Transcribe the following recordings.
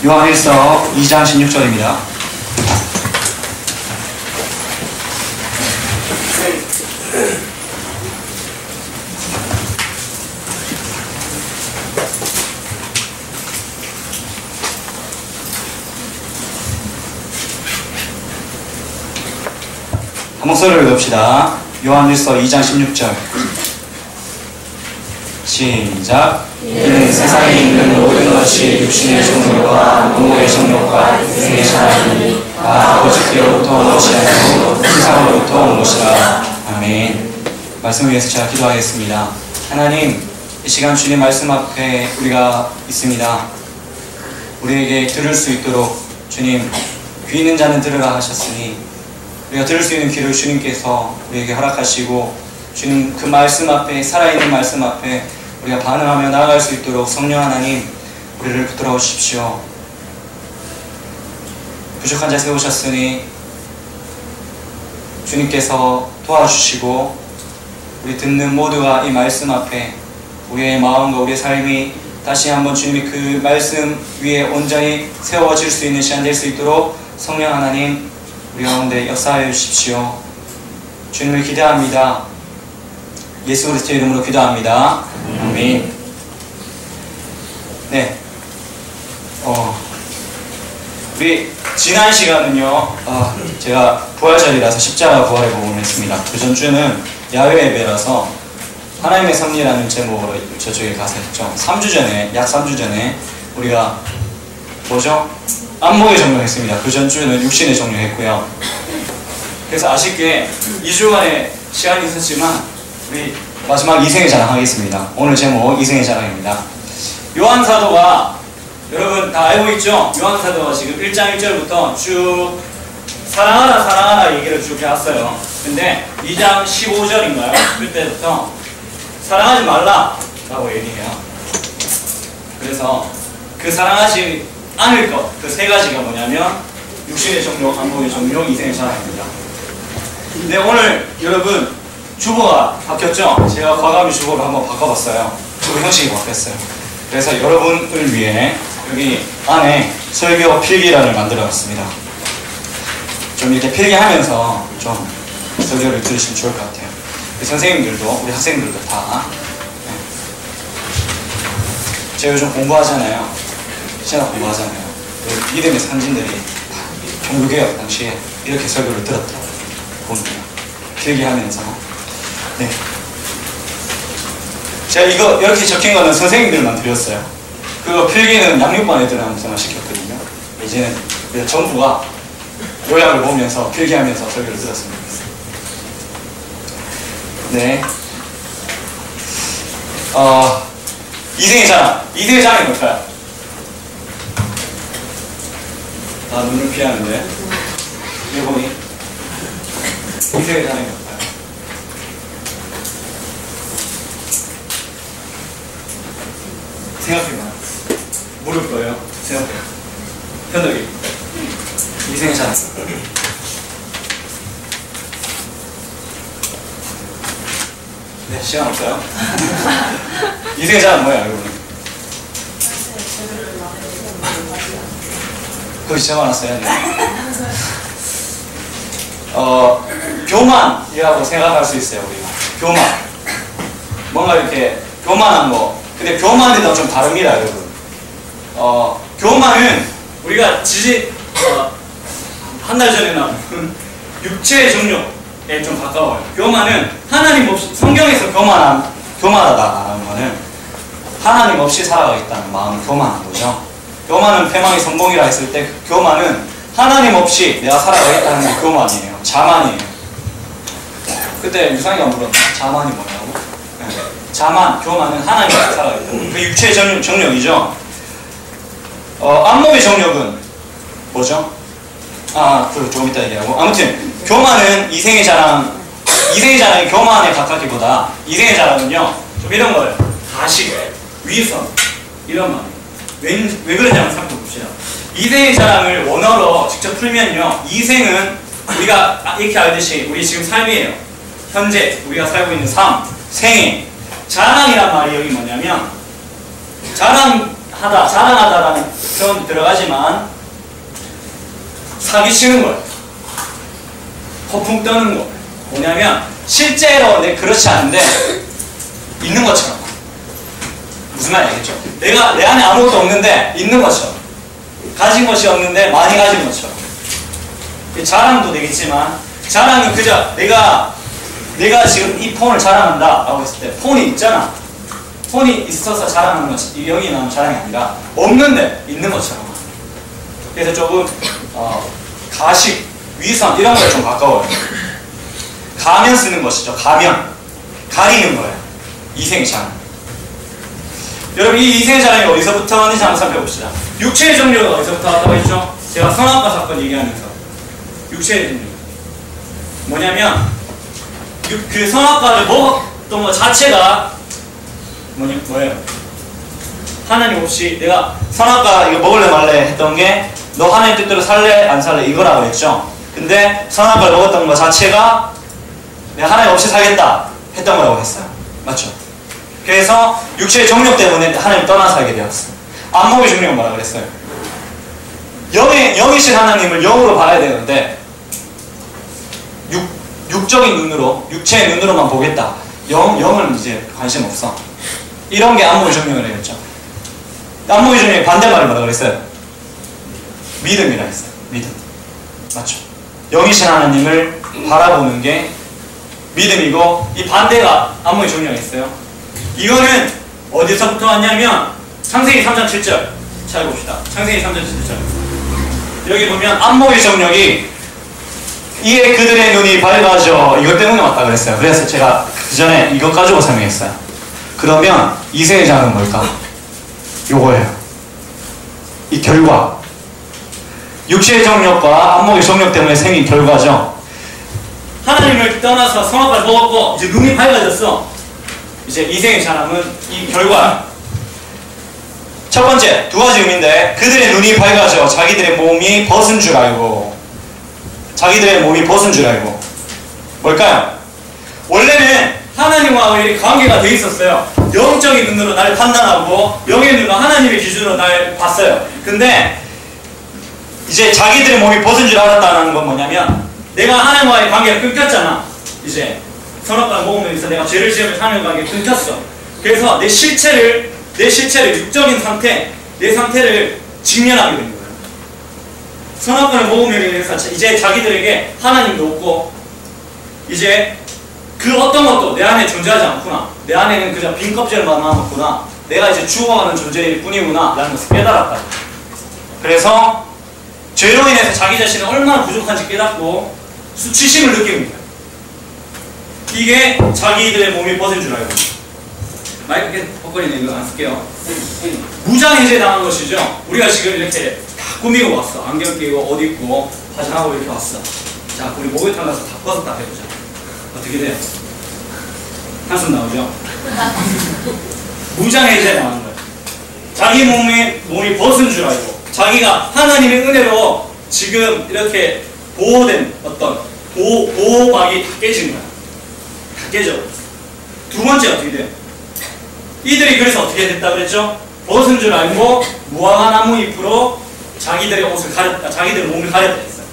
요한일서 2장 16절입니다. 한 목소리로 읽읍시다. 요한일서 2장 16절 시작. 이는 세상에 있는 모든 것이 육신의 정욕과 몸의 정욕과 인생의 자랑이니 다 아버지께로부터 온 것이 아니고 세상으로부터 온 것이라. 아멘. 말씀을 위해서 제가 기도하겠습니다. 하나님, 이 시간 주님 말씀 앞에 우리가 있습니다. 우리에게 들을 수 있도록 주님, 귀 있는 자는 들으라 하셨으니 우리가 들을 수 있는 귀를 주님께서 우리에게 허락하시고 주님 그 말씀 앞에, 살아있는 말씀 앞에 우리가 반응하며 나아갈 수 있도록 성령 하나님 우리를 붙들어 주십시오. 부족한 자 세우셨으니 주님께서 도와주시고 우리 듣는 모두가 이 말씀 앞에 우리의 마음과 우리의 삶이 다시 한번 주님이 그 말씀 위에 온전히 세워질 수 있는 시간 될 수 있도록 성령 하나님 우리 가운데 역사하여 주십시오. 주님을 기대합니다. 예수 그리스도의 이름으로 기도합니다. 아멘. 네. 우리 지난 시간은요, 제가 부활절이라서 십자가 부활의 복음을 했습니다. 그 전주는 야외 예배라서 하나님의 섭리라는 제목으로 저쪽에 가서 했죠. 3주 전에, 약 3주 전에 우리가 뭐죠? 안목의 정령했습니다. 그 전주는 육신의 정령했고요. 그래서 아쉽게 2주간의 시간이 있었지만 우리 마지막 이생의 자랑 하겠습니다. 오늘 제목 이생의 자랑입니다. 요한사도가 여러분 다 알고 있죠? 요한사도가 지금 1장 1절부터 쭉 사랑하라 사랑하라 얘기를 쭉 해왔어요. 근데 2장 15절인가요? 그때부터 사랑하지 말라 라고 얘기해요. 그래서 그 사랑하지 않을 것, 그 세 가지가 뭐냐면 육신의 정욕, 안목의 정욕, 이생의 자랑입니다. 근데 오늘 여러분 주보가 바뀌었죠? 제가 과감히 주보를 한번 바꿔봤어요. 주보 형식이 바뀌었어요. 그래서 여러분을 위해 여기 안에 설교 필기란을 만들어봤습니다. 좀 이렇게 필기하면서 좀 설교를 들으시면 좋을 것 같아요. 선생님들도 우리 학생들도 다 제가 요즘 공부하잖아요. 신학 공부하잖아요. 믿음의 선진들이 다 종교개혁 당시에 이렇게 설교를 들었더라고요. 봅니다. 필기하면서. 네. 제가 이거 이렇게 적힌 거는 선생님들만 드렸어요. 그거 필기는 양육반 애들한테만 시켰거든요. 이제는 전부가 요약을 보면서 필기하면서 설교를 들었습니다. 네. 이생의 자랑. 이생의 자랑이 뭘까요? 눈을 피하는데. 이거 보니. 이생의 자랑이 뭘까요? 생각해봐. 물을 거예요. 생각해요. 현덕이. 이생의 자랑. 네, 시간 없어요? 이생의 자랑 뭐예요, 여러분? 거기 적어놨어요. 네. 교만이라고 생각할 수 있어요, 우리가. 교만. 뭔가 이렇게 교만한 거. 근데 교만이랑 좀 다릅니다, 여러분. 교만은 우리가 한 달 전에 나온 육체의 정욕에 좀 가까워요. 교만은 하나님 없이, 성경에서 교만하다라는 거는 하나님 없이 살아가겠다는 마음을 교만한 거죠. 교만은 패망의 성공이라 했을 때 그 교만은 하나님 없이 내가 살아가겠다는 게 교만이에요. 자만이에요. 그때 유상이가 물었나? 자만이 뭐냐고? 네. 자만, 교만은 하나님 없이 살아가겠다. 그 육체의 정욕이죠. 안목의 정욕은 뭐죠? 그걸 조금 이따 얘기하고. 아무튼 교만은 이생의 자랑이 교만에 가깝기보다 이생의 자랑은요 좀 이런 거예요. 가식, 위선 이런 말. 왜 그러냐면 살펴봅시다. 이생의 자랑을 원어로 직접 풀면요, 이생은 우리가 이렇게 알듯이 우리 지금 삶이에요. 현재 우리가 살고 있는 삶, 생애. 자랑이란 말이 여기 뭐냐면 자랑하다라는 표현도 들어가지만 사기치는 거예요. 허풍 떠는 거. 뭐냐면 실제로 그렇지 않은데 있는 것처럼. 무슨 말인지 알겠죠? 내가 내 안에 아무것도 없는데 있는 것처럼. 가진 것이 없는데 많이 가진 것처럼. 자랑도 되겠지만 자랑은 그저 내가 지금 이 폰을 자랑한다 라고 했을 때 폰이 있잖아. 폰이 있어서 자랑하는 것이 여기 나오는 자랑이 아니라 없는데 있는 것처럼. 그래서 조금 가식, 위선 이런 거에 좀 가까워요. 가면 쓰는 것이죠. 가면. 가리는 거예요. 이생의 자랑. 여러분 이 이생의 자랑이 어디서부터 왔는지 한번 살펴봅시다. 육체의 정력은 어디서부터 왔다고 했죠? 제가 선악과 사건 얘기하면서 육체의 정력 뭐냐면 그 선악과를 먹었던 것 자체가 뭐예요? 하나님 없이 내가 선악과 이거 먹을래 말래 했던 게 너 하나님 뜻대로 살래 안 살래 이거라고 했죠. 근데 선악과를 먹었던 것 자체가 내가 하나님 없이 살겠다 했던 거라고 했어요. 맞죠? 그래서 육체의 정욕 때문에 하나님 떠나 살게 되었어요. 안목의 정욕은 뭐라 그랬어요? 영이신 하나님을 영으로 봐야 되는데 육적인 눈으로 육체의 눈으로만 보겠다. 영은 이제 관심 없어. 이런 게 안목의 정욕이라고 했죠. 안목의 정욕의 반대말을 뭐라 그랬어요? 믿음이라 했어요. 믿음. 맞죠? 영이신 하나님을 바라보는 게 믿음이고 이 반대가 안목의 정욕이 있어요. 이거는 어디서부터 왔냐면 창세기 3장 7절 찾아봅시다. 창세기 3장 7절 여기 보면 안목의 정욕이 이에 그들의 눈이 밝아져 이것 때문에 왔다 그랬어요. 그래서 제가 그 전에 이것 가지고 설명했어요. 그러면 이생의 자는 뭘까? 요거예요. 이 결과. 육체의 정욕과 안목의 정욕 때문에 생긴 결과죠. 하나님을 떠나서 선악과를 먹었고 이제 눈이 밝아졌어. 이제 이생의 사람은 이 결과. 첫 번째 두 가지 의미인데 그들의 눈이 밝아져 자기들의 몸이 벗은 줄 알고. 자기들의 몸이 벗은 줄 알고. 뭘까요? 원래는 하나님과 관계가 돼 있었어요. 영적인 눈으로 나를 판단하고 영의 눈으로 하나님의 기준으로 나를 봤어요. 근데 이제 자기들의 몸이 벗은 줄 알았다는 건 뭐냐면 내가 하나님과의 관계가 끊겼잖아. 이제 선악과를 먹으면서 내가 죄를 지으면서 하나님과 관계가 끊겼어. 그래서 내 실체를 육적인 상태, 내 상태를 직면하게 된 거예요. 선악과를 먹으면 인해서 이제 자기들에게 하나님도 없고 이제 그 어떤 것도 내 안에 존재하지 않구나. 내 안에는 그저 빈 껍질만 남았구나. 내가 이제 죽어가는 존재일 뿐이구나 라는 것을 깨달았다. 그래서 죄로 인해서 자기 자신이 얼마나 부족한지 깨닫고 수치심을 느낍니다. 이게 자기들의 몸이 벗은 줄 알고. 마이크 계속 헛거리네. 이거 안 쓸게요. 무장해제 당한 것이죠. 우리가 지금 이렇게 다 꾸미고 왔어. 안경 끼고 옷 입고 화장하고 이렇게 왔어. 자, 우리 목욕탕 가서 다 벗었다 해보자. 어떻게 돼요? 한숨 나오죠? 무장해제 당한 거예요. 자기 몸이 벗은 줄 알고 자기가 하나님의 은혜로 지금 이렇게 보호된 어떤 보호막이 다 깨진 거야. 다 깨져. 두 번째 어떻게 돼요? 이들이 그래서 어떻게 됐다 그랬죠? 벗은 줄 알고 무화과 나무 잎으로 자기들의 옷을 가렸다. 자기들의 몸을 가렸다 했어요.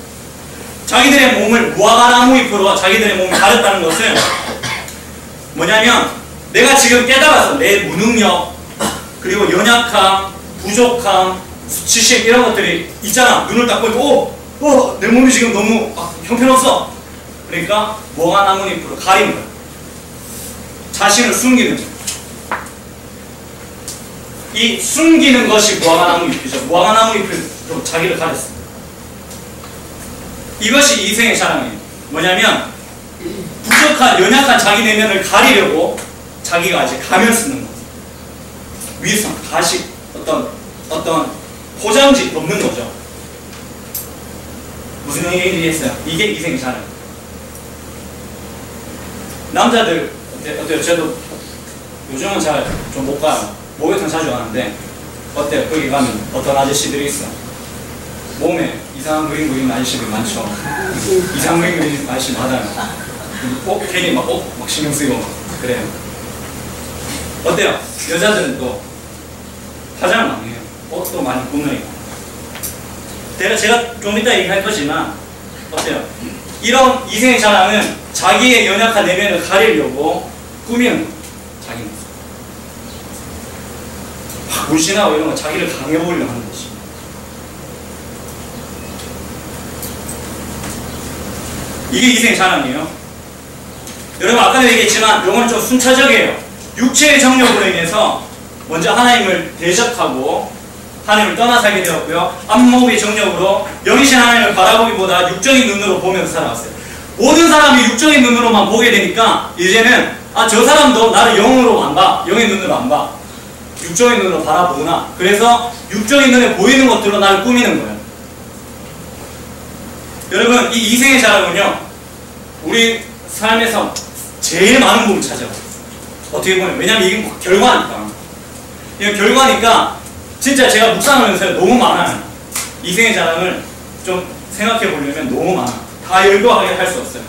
자기들의 몸을 무화과 나무 잎으로 자기들의 몸을 가렸다는 것은 뭐냐면 내가 지금 깨달아서 내 무능력 그리고 연약함, 부족함, 수치심 이런 것들이 있잖아. 눈을 딱 보고 내 몸이 지금 너무 형편없어. 그러니까 무화과 나무 잎으로 가린 거야. 자신을 숨기는 거야. 이 숨기는 것이 무화과 나무 잎이죠. 무화과 나무 잎으로 자기를 가렸어. 이것이 이생의 자랑이에요. 뭐냐면 부족한 연약한 자기 내면을 가리려고 자기가 이제 가면 쓰는 거. 위선, 가식, 어떤 포장지 없는 거죠. 무슨 얘기 했어요? 이게 이생의 자랑. 남자들 어때요? 저도 요즘은 잘 좀 못 가요. 목욕탕 자주 가는데 어때요? 거기 가면 어떤 아저씨들이 있어. 몸에 이상한 그림 그리는 아저씨들 많죠. 이상한 그림 그리는 아저씨 많아요. 괜히 막 신경 쓰이고 그래요. 어때요? 여자들은 또 화장을 많이 해요. 옷도 많이 꾸며있고 제가 좀 이따 얘기할 거지만 어때요? 이런 이생의 자랑은 자기의 연약한 내면을 가리려고 꾸미는 거예요. 자기 모습. 막 불신하고 이런 거 자기를 강해 보이려고 하는 거지. 이게 이생의 자랑이에요. 여러분 아까도 얘기했지만 요거는 좀 순차적이에요. 육체의 정욕으로 인해서 먼저 하나님을 대적하고 하나님을 떠나 살게 되었고요. 안목의 정욕으로 영이신 하나님을 바라보기보다 육적인 눈으로 보면서 살아왔어요. 모든 사람이 육적인 눈으로만 보게 되니까 이제는 저 사람도 나를 영으로 안 봐. 영의 눈으로 안 봐. 육적인 눈으로 바라보구나. 그래서 육적인 눈에 보이는 것들로 나를 꾸미는 거예요. 여러분 이 이생의 자랑은요. 우리 삶에서 제일 많은 부분을 차지하고 있어요. 어떻게 보면 왜냐면 이게 결과니까. 이게 결과니까 진짜 제가 묵상하면서 너무 많아요. 이생의 자랑을 좀 생각해 보려면 너무 많아. 다 열거하게 할 수 없어요.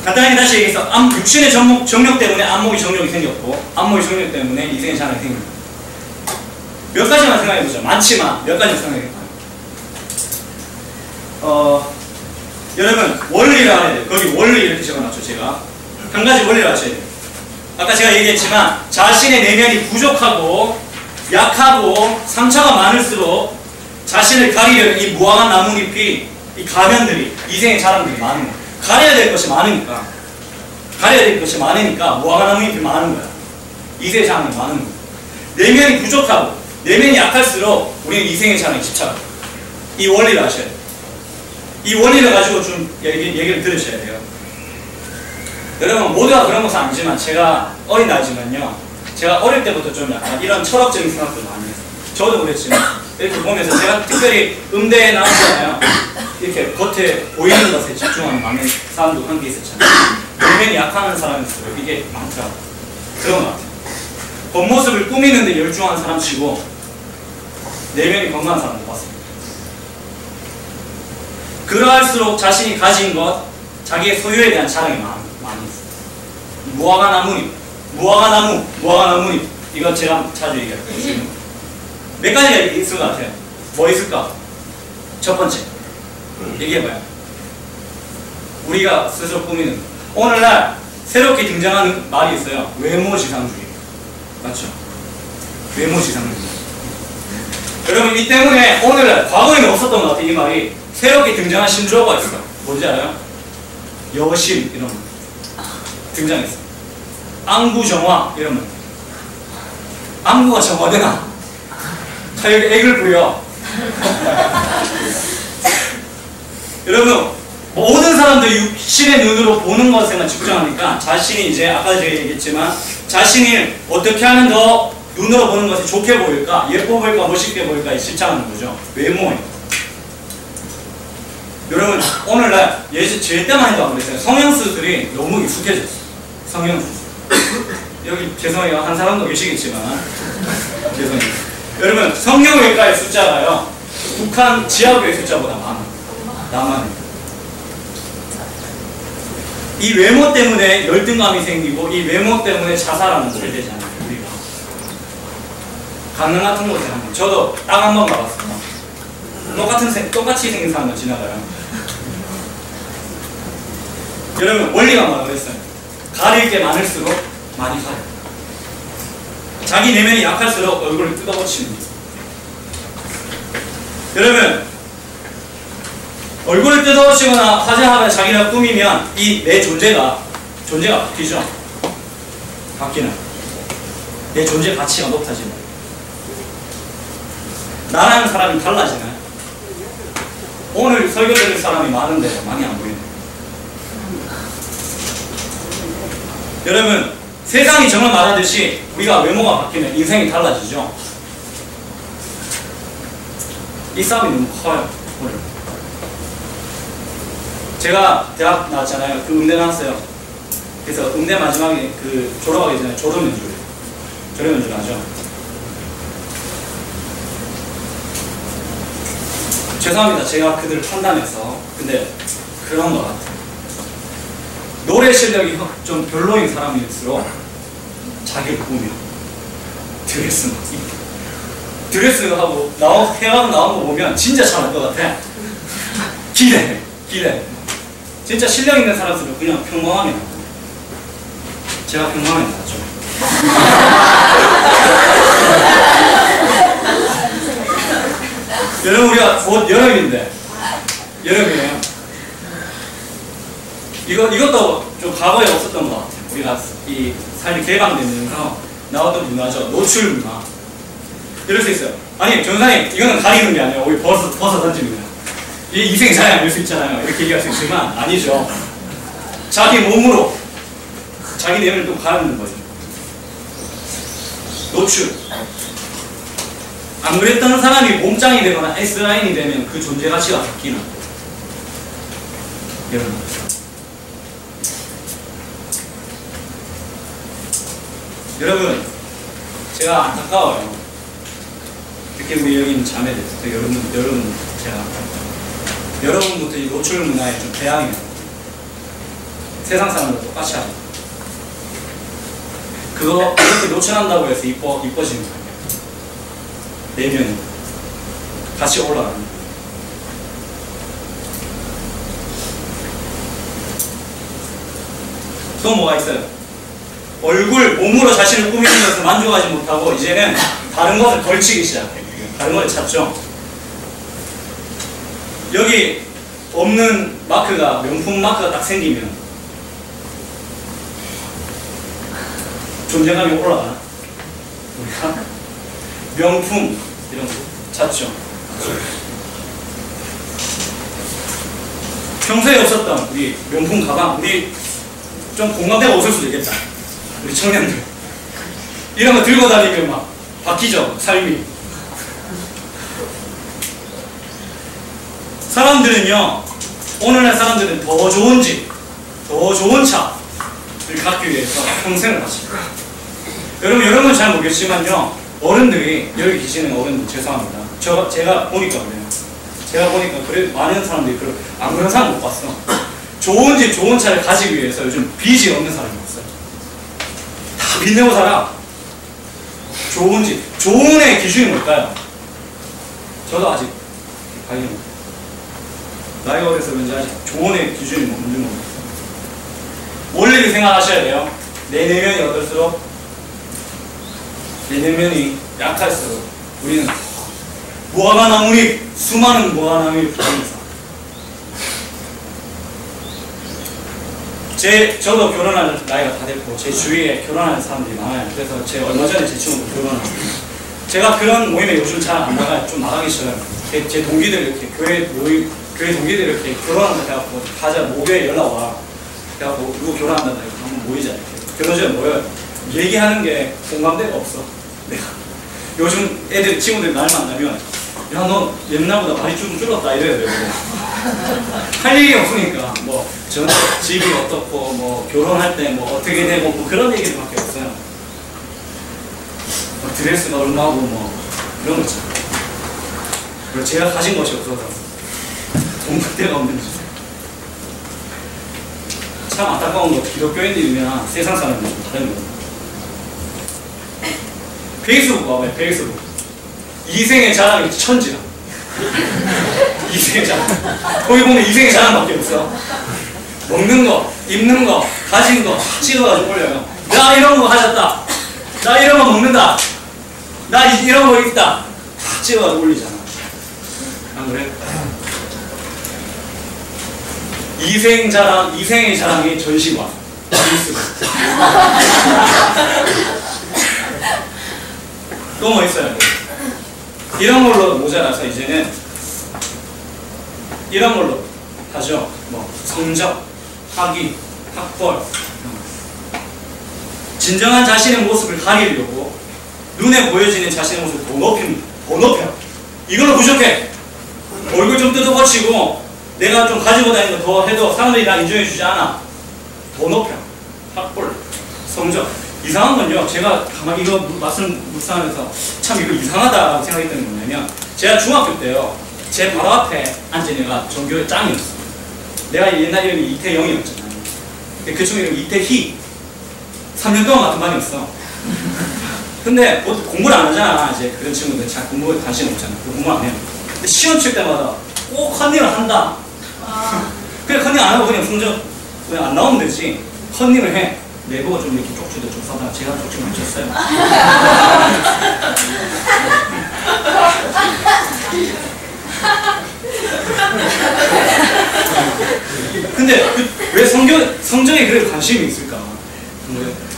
간단하게 다시 얘기해서 육신의 정욕 때문에 안목의 정욕이 생겼고 안목의 정욕 때문에 이생의 자랑이 생깁니다. 몇 가지만 생각해보죠. 많지만 몇 가지 생각해볼까요? 여러분 원리를 알아야 돼요. 거기 원리 이렇게 적어놨죠. 제가 한 가지 원리를 아셔야 돼요. 아까 제가 얘기했지만 자신의 내면이 부족하고 약하고 상처가 많을수록 자신을 가리려는 이 무화과 나뭇잎이 이 가면들이 이생의 자랑들이 많은 거예요. 가려야 될 것이 많으니까 무화과 나뭇잎이 많은 거야. 이생의 자랑이 많은 거예요. 내면이 부족하고 내면이 약할수록 우리는 이생의 자랑이 집착해요. 이 원리를 아셔야 돼요. 이 원리를 가지고 좀 얘기를 들으셔야 돼요. 여러분 모두가 그런 것은 아니지만 제가 어린 나이지만요. 제가 어릴 때부터 좀 약간 이런 철학적인 생각도 많이 했어요. 저도 그랬지만 이렇게 보면서 제가 특별히 음대에 나왔잖아요. 이렇게 겉에 보이는 것에 집중하는 많은 사람도 한 게 있었잖아요. 내면이 약한 사람일수록 이게 많더라고요. 그런 것 같아요. 겉모습을 꾸미는데 열중한 사람 치고 내면이 건강한 사람도 봤습니다. 그러할수록 자신이 가진 것, 자기의 소유에 대한 자랑이 많이 있어요. 무화과 나뭇잎. 이거 제가 자주 얘기할게요. 몇 가지가 있을 것 같아요. 뭐 있을까? 첫 번째. 얘기해봐요. 우리가 스스로 꾸미는 거. 오늘날 새롭게 등장하는 말이 있어요. 외모지상주의. 맞죠? 외모지상주의. 여러분 이 때문에 오늘날 과거에는 없었던 것 같아요. 이 말이. 새롭게 등장한 신조어가 있어. 뭔지 알아요? 여심 이런 거 등장했어. 안구정화 이런 거. 안구가 정화되나? 자 여기 액을 부려. 여러분 모든 사람들이 육신의 눈으로 보는 것에만 집중하니까 자신이 이제 아까 제가 얘기했지만 자신이 어떻게 하면 더 눈으로 보는 것이 좋게 보일까, 예뻐 보일까, 멋있게 보일까에 집착하는 거죠. 외모에. 여러분 오늘날 제일 때만 해도 안 그랬어요. 성형수술이 너무 익숙해졌어요. 성형수술. 여기 죄송해요. 한 사람도 계시겠지만 죄송해요. 여러분 성형외과의 숫자가요 북한 지하국의 숫자보다 많아요. 남한은. 이 외모 때문에 열등감이 생기고 이 외모 때문에 자살하는 소리 되지 않아요. 우리가 강릉 같은 곳에 한번 저도 딱 한 번 가봤어요. 똑같이 생긴 사람도 지나가요. 여러분 원리가 뭐라고 했어요? 가릴 게 많을수록 많이 가요. 자기 내면이 약할수록 얼굴을 뜯어고치는 거예요. 여러분 얼굴을 뜯어고치거나 화장하거나 자기가 꾸미면 이 내 존재가 바뀌죠. 바뀌는 내 존재 가치가 높아지는 나라는 사람이 달라지나요? 오늘 설교 들을 사람이 많은데 많이 안 보이네요. 여러분 세상이 정말 말하듯이 우리가 외모가 바뀌면 인생이 달라지죠. 이 싸움이 너무 커요. 오늘 제가 대학 나왔잖아요. 그 음대 나왔어요. 그래서 음대 마지막에 그 졸업하기 전에 졸업연주를 하죠. 죄송합니다. 제가 그들을 판단해서. 근데 그런 것 같아요. 노래 실력이 좀 별로인 사람일수록 자기를 꾸며 드레스 막 입고 드레스하고 해가지고 나온 거 보면 진짜 잘할 것 같아. 기대해. 진짜 실력 있는 사람들은 그냥 평범하게 나와. 제가 평범하게 나왔죠. 여러분, 우리가 곧 여름이에요. 이것도 좀 과거에 없었던 것 같아요. 우리가 이 삶이 개방되면서 나왔던 문화죠. 노출 문화. 이럴 수 있어요. 아니, 전사님, 이거는 가리는 게 아니에요. 우리 벗어 던집니다. 이 이생 잘 알 수 있잖아요. 이렇게 얘기할 수 있지만, 아니죠. 자기 몸으로, 자기 내면을 또 가르는 거죠. 노출. 안 그랬던 사람이 몸짱이 되거나 S라인이 되면 그 존재 가치가 바뀌는 거예요. 여러분, 제가 안타까워요. 특히 우리 여기 있는 자매들, 여러분, 제가 여러분부터 이 노출 문화에 좀 대항해요. 세상 사람들 똑같이 하죠. 이렇게 노출한다고 해서 이뻐지는 거예요. 내면이 같이 올라가는 거예요. 또 뭐가 있어요? 얼굴, 몸으로 자신을 꾸미는 것을 만족하지 못하고 이제는 다른 것을 걸치기 시작해요. 다른 것을 찾죠. 여기 없는 마크가, 명품 마크가 딱 생기면 존재감이 올라가나? 우리가 명품 이런 거 찾죠. 평소에 없었던 우리 명품 가방, 우리 좀 공감대가 없을 수도 있겠다. 우리 청년들 이런 거 들고 다니면 막 바뀌죠, 삶이. 사람들은요, 오늘날 사람들은 더 좋은 집, 더 좋은 차를 갖기 위해서 평생을 바칩니다. 여러분 잘 모르겠지만요, 어른들이, 여기 계시는 어른들 죄송합니다. 제가 보니까 그래요. 제가 보니까 그래, 많은 사람들이 안 그런 사람 못 봤어. 좋은 집, 좋은 차를 가지기 위해서 요즘 빚이 없는 사람이 없어요. 다 빚 내고 살아. 좋은 집, 좋은의 기준이 뭘까요? 저도 아직 발견 못해요. 나이가 어려서 그런지 아직 좋은의 기준이 뭔지 모르겠어요. 원리를 생각하셔야 돼요. 내 내면이 어떨수록, 내 내면이 약할수록 우리는 무화과나무잎, 수많은 무화과나무잎 붙으면서 저도 결혼할 나이가 다 됐고 제 주위에 결혼하는 사람들이 많아요. 그래서 얼마 전에 제 친구도 결혼하고, 제가 그런 모임에 요즘 잘 안 나가요. 좀 나가기 싫어요. 제 동기들 이렇게 교회 동기들 이렇게 결혼한다 해갖고 가자, 목요일에 연락 와. 그래갖고 누구 결혼한다 해갖고 한번 모이자 이렇게. 결혼식에 모여요. 얘기하는 게 공감대가 없어. 내가 요즘 친구들 날 만나면, 야, 너 옛날보다 많이 좀 줄었다 이래야 되고, 할 얘기 없으니까 뭐 저 집이 어떻고 뭐 결혼할 때 뭐 어떻게 되고 뭐 그런 얘기들밖에 없어요. 뭐 드레스가 얼마고 뭐 그런 거 있잖아요. 그리고 제가 가진 것이 없어서 공감대가 없는 거죠. 참 안타까운 거, 기독교인들이면 세상 사람들이 좀 다른 거예요. 페이스북 봐봐요. 페이스북 이생의 자랑이 천지야. 이생의 자랑. 거기 보면 이생의 자랑밖에 없어. 먹는 거, 입는 거, 가진 거 찍어가지고 올려요. 나 이런 거 가졌다. 나 이런 거 먹는다. 나 이런 거 있다. 다 찍어가지고 올리잖아. 안 그래? 이생의 자랑이 전시관. 또 뭐 있어요? 이런 걸로 모자라서 이제는 이런 걸로 하죠. 뭐 성적, 학위, 학벌. 진정한 자신의 모습을 가리려고 눈에 보여지는 자신의 모습을 더 높입니다. 더 높여. 이걸로 부족해. 얼굴 좀 뜯어고치고 내가 좀 가지고 다니는 거 더 해도 사람들이 나 인정해주지 않아. 더 높여. 학벌, 성적. 이상한 건요, 제가 가만히 이거 말씀 묵상하면서 참 이거 이상하다고 생각했던 게 뭐냐면, 제가 중학교 때요, 제 바로 앞에 앉은 애가 전교의 짱이었어. 내가 옛날 이름이 이태영이었잖아요. 근데 그 친구 이름이 이태희. 3년 동안 같은 반이었어. 근데 공부를 안 하잖아. 이제 그런 친구들 잘 공부에 관심 없잖아. 공부 안 해요. 근데 시험 칠 때마다 꼭 컨닝을 한다. 그냥 컨닝 안 하고 그냥 성적 그냥 안 나오면 되지. 컨닝을 해. 내보고 좀 이렇게 쪽지도 좀 써다. 제가 쪽지 많이 쳤어요. 근데 왜 성적에 그렇게 관심이 있을까?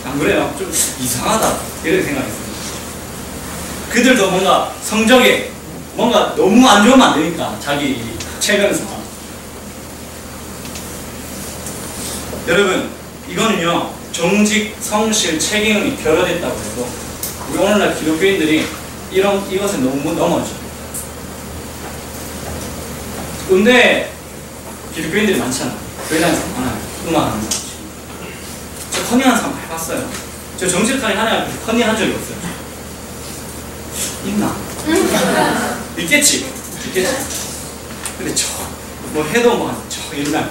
안 그래요? 좀 이상하다. 이렇게 생각했어요. 그들도 뭔가 성적에 뭔가 너무 안 좋으면 안 되니까 자기 체면상. 여러분 이거는요 정직, 성실, 책임이 결여됐다고 해도 우리 오늘날 기독교인들이 이것에 너무 넘어져. 근데 기독교인들이 많잖아. 교회 다니는 사람 많아요. 음악하는 사람. 저 컨닝하는 사람 해봤어요. 저 정직하게 하냐 컨닝한 적이 없어요. 있나? 있겠지. 근데 뭐 해도 저 옛날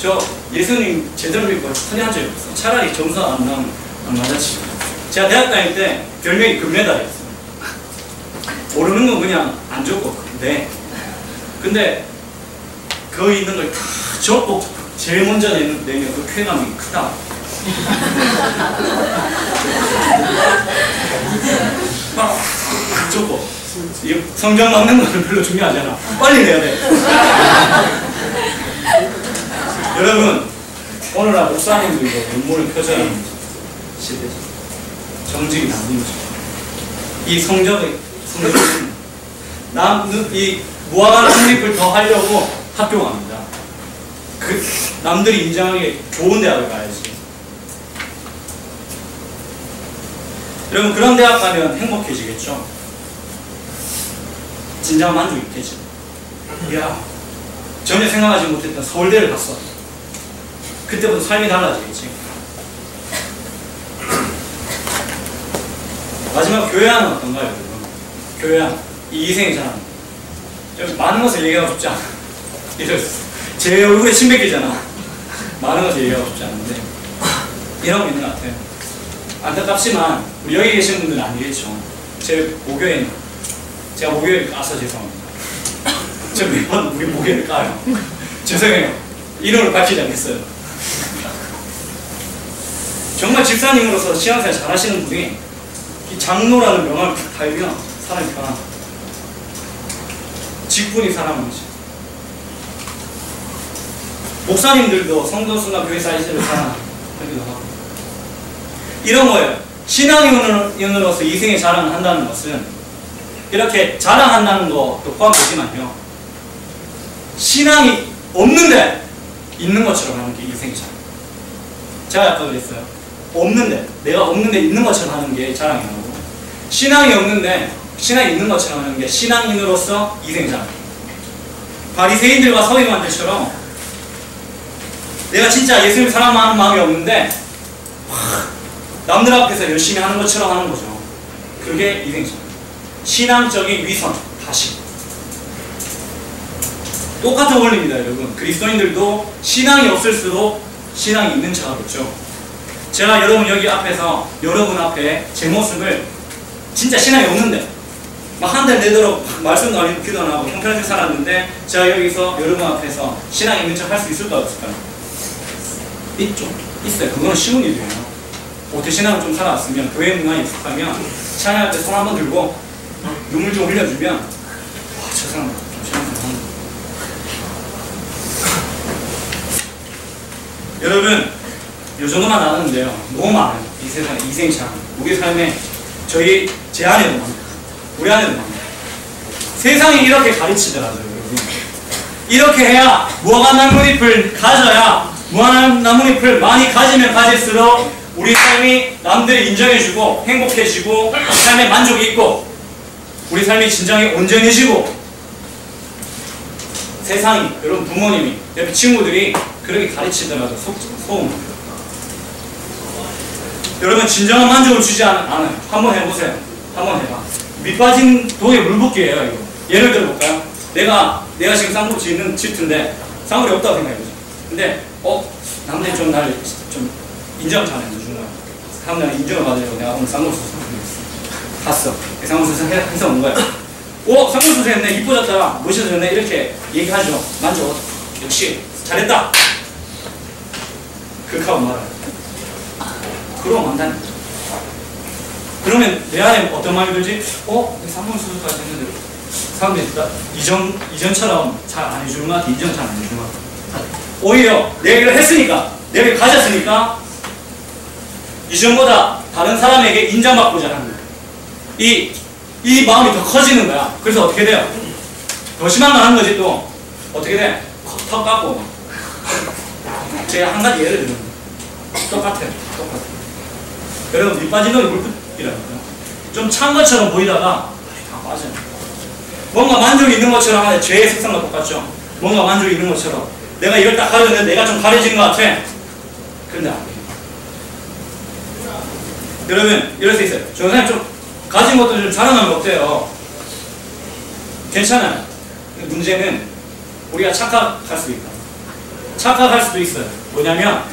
저 예수님 제대로 믿고 컨닝한 적이 없어. 차라리 점수 안 나오면 안 맞았지. 제가 대학 다닐 때 별명이 금메달이었어요. 모르는 건 그냥 안 적고 근데 거기 있는 걸 다 적고 제일 먼저 내면 그 쾌감이 크다. 막 적고 성적 남는 거는 별로 중요하지 않아. 빨리 내야 돼. 여러분 오늘날 목사님들도 눈물을 펴져는 시대죠. 정직이 남는죠. 이 성적이 이 무한한 성립을 더 하려고 학교 갑니다. 남들이 인정하기에 좋은 대학을 가야지. 여러분 그런 대학 가면 행복해지겠죠? 진정한 만족 있겠죠? 이야 전혀 생각하지 못했던 서울대를 갔어. 그때부터 삶이 달라지겠지. 마지막 교회하는 어떤가요, 여러분? 교회한 이 희생의 자랑. 좀 많은 것을 얘기하고 싶지 않아. 제 얼굴에 침 뱉기잖아. 많은 것을 얘기하고 싶지 않은데 이런 거 있는 것 같아요. 안타깝지만 우리 여기 계신 분들은 아니겠죠. 제 모교에는 제가 모교를 까서 죄송합니다. 제가 매번 우리 모교를 까요. 죄송해요. 이름을 밝히지 않겠어요. 정말 집사님으로서 신앙생활 잘하시는 분이 이 장로라는 명함을 달면 사람이 변한다. 직분이 사람이지. 목사님들도 성도수나 교회 사이즈를 사랑하기도 하고 이런 거예요. 신앙인으로서 이생의 자랑을 한다는 것은 이렇게 자랑한다는 것도 포함되지만요. 신앙이 없는데 있는 것처럼 하는 게 이생의 자랑. 제가 아까 그랬어요. 내가 없는데 있는 것처럼 하는 게 자랑이 아니고 신앙이 없는데 신앙이 있는 것처럼 하는 게 신앙인으로서 이생의 자랑. 바리새인들과 서기관들처럼 내가 진짜 예수님 사랑하는 마음이 없는데 남들 앞에서 열심히 하는 것처럼 하는 거죠. 그게 이생자. 신앙적인 위선, 다시. 똑같은 원리입니다, 여러분. 그리스도인들도 신앙이 없을수록 신앙이 있는 척하겠죠. 제가 여러분 여기 앞에서 여러분 앞에 제 모습을 진짜 신앙이 없는데 막 한 달 내도록 말씀도 안 하고 기도 안 하고 형편없이 살았는데 제가 여기서 여러분 앞에서 신앙이 있는 척 할 수 있을까 없을까요? 있죠. 있어요. 그건 쉬운 일이에요. 어떻게 신앙을 좀 살아왔으면 교회 문화에 익숙하면 찬양할 때 손 한번 들고 눈물 좀 흘려주면 와, 저 사람 좀 신앙생활 하는 거. 여러분 요 정도만 나눴는데요. 너무 많아요. 이 세상에 이생창 우리 삶에 제 안에도 많아요. 우리 안에도 많아요. 세상이 이렇게 가르치더라고요. 여러분. 이렇게 해야 무화과 나뭇잎을 가져야 무한한 나뭇잎을 많이 가지면 가질수록 우리 삶이 남들이 인정해주고 행복해지고 삶에 만족이 있고 우리 삶이 진정히 온전해지고 세상이 여러분 부모님이 옆에 친구들이 그렇게 가르치더라도 소음 여러분 진정한 만족을 주지 않아요. 한번 해보세요. 한번 해봐. 밑빠진 독에 물붓기예요. 이거 예를 들어볼까요? 내가 지금 쌍꺼풀 짓는 짓인데 쌍꺼풀이 없다고 생각해보죠. 근데 남들이 좀 날 좀 인정 잘 해주는 거야. 다음날 인정을 받으려고 내가 오늘 쌍꺼풀 수술을 했어. 갔어. 상무수수 해서 온 거야. 오, 상무수수 했네. 이뻐졌다. 멋있어졌네. 이렇게 얘기하죠. 만져. 역시 잘했다. 그렇게 하고 말아요. 그러면 안 된다. 그러면 내 안에 어떤 마음이 들지? 상무수수까지 했는데 사람들이 이전처럼 잘 안 해주는 것 같아. 이전 잘 안 해주는 것 같아. 오히려 내 얘기를 했으니까, 내 얘기를 가졌으니까 이전보다 다른 사람에게 인정받고자 하는 거야. 이 마음이 더 커지는 거야. 그래서 어떻게 돼요? 더 심한 거 하는 거지 또. 어떻게 돼? 턱 깎고. 제가 한 가지 예를 들면 똑같아요. 여러분, 밑 빠진 놈이 물끝이라니까요. 좀 찬 것처럼 보이다가 다 빠져요. 뭔가 만족이 있는 것처럼 하는 죄의 색상과 똑같죠. 뭔가 만족이 있는 것처럼 내가 이걸 딱 가렸는데 내가 좀 가려진 것 같아. 그런데 안 돼요. 여러분, 이럴 수 있어요. 저 선생님 좀 가진 것도 좀 자랑하면 어때요? 괜찮아요. 문제는 우리가 착각할 수도 있다. 착각할 수도 있어요. 뭐냐면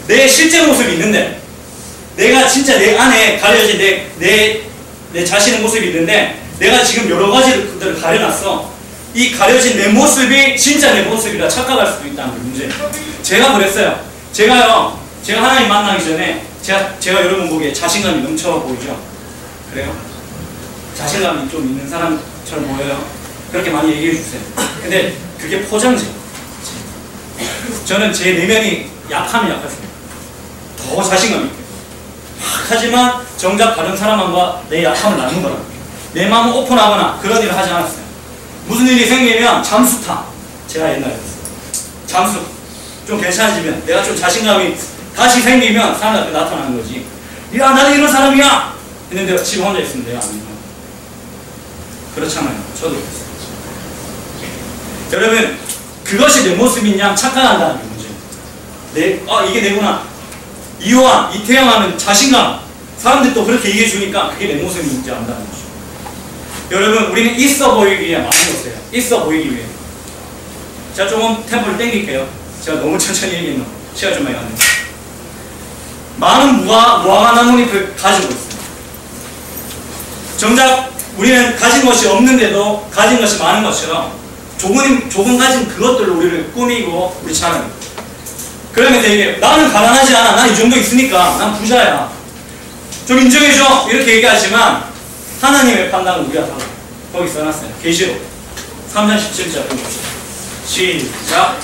내 실제 모습이 있는데, 내가 진짜 내 안에 가려진 내 자신의 모습이 있는데, 내가 지금 여러 가지를 가려놨어. 이 가려진 내 모습이 진짜 내 모습이라 착각할 수도 있다는 게 문제예요. 제가 그랬어요. 제가 하나님 만나기 전에 제가 여러분 보기에 자신감이 넘쳐 보이죠? 그래요? 자신감이 좀 있는 사람처럼 보여요? 그렇게 많이 얘기해 주세요. 근데 그게 포장지예요. 저는 제 내면이 약하면 약했습니다. 더 자신감 있게. 하지만 정작 다른 사람과 내 약함을 나눈 거라. 내 마음을 오픈하거나 그런 일을 하지 않았어요. 무슨 일이 생기면 잠수타. 제가 옛날에 했어요. 잠수. 좀 괜찮아지면, 내가 좀 자신감이 다시 생기면 사람한테 나타나는 거지. 야, 나는 이런 사람이야! 했는데 집에 혼자 있으면 내가 아니에요. 그렇잖아요. 저도 그랬어요. 여러분, 그것이 내 모습인 양 착각한다는 게 문제예요. 이게 내구나. 이호환, 이태영 하는 자신감. 사람들이 또 그렇게 얘기해 주니까 그게 내 모습인지 안다는 거죠. 여러분, 우리는 있어 보이기 위해 많은 것이에요. 있어 보이기 위해. 제가 조금 템포를 땡길게요. 제가 너무 천천히 얘기했나. 시간 좀 많이 가네요. 많은 무화과 나뭇잎을 가지고 있어요. 정작 우리는 가진 것이 없는데도 가진 것이 많은 것처럼 조금 가진 그것들로 우리를 꾸미고 우리 자랑해요. 그러면서 이게 나는 가난하지 않아. 난 이 정도 있으니까 난 부자야. 좀 인정해줘. 이렇게 얘기하지만 하나님의 판단은 우리가 달라요. 거기 써놨어요. 계시록 3장 17절 보십시오. 시작.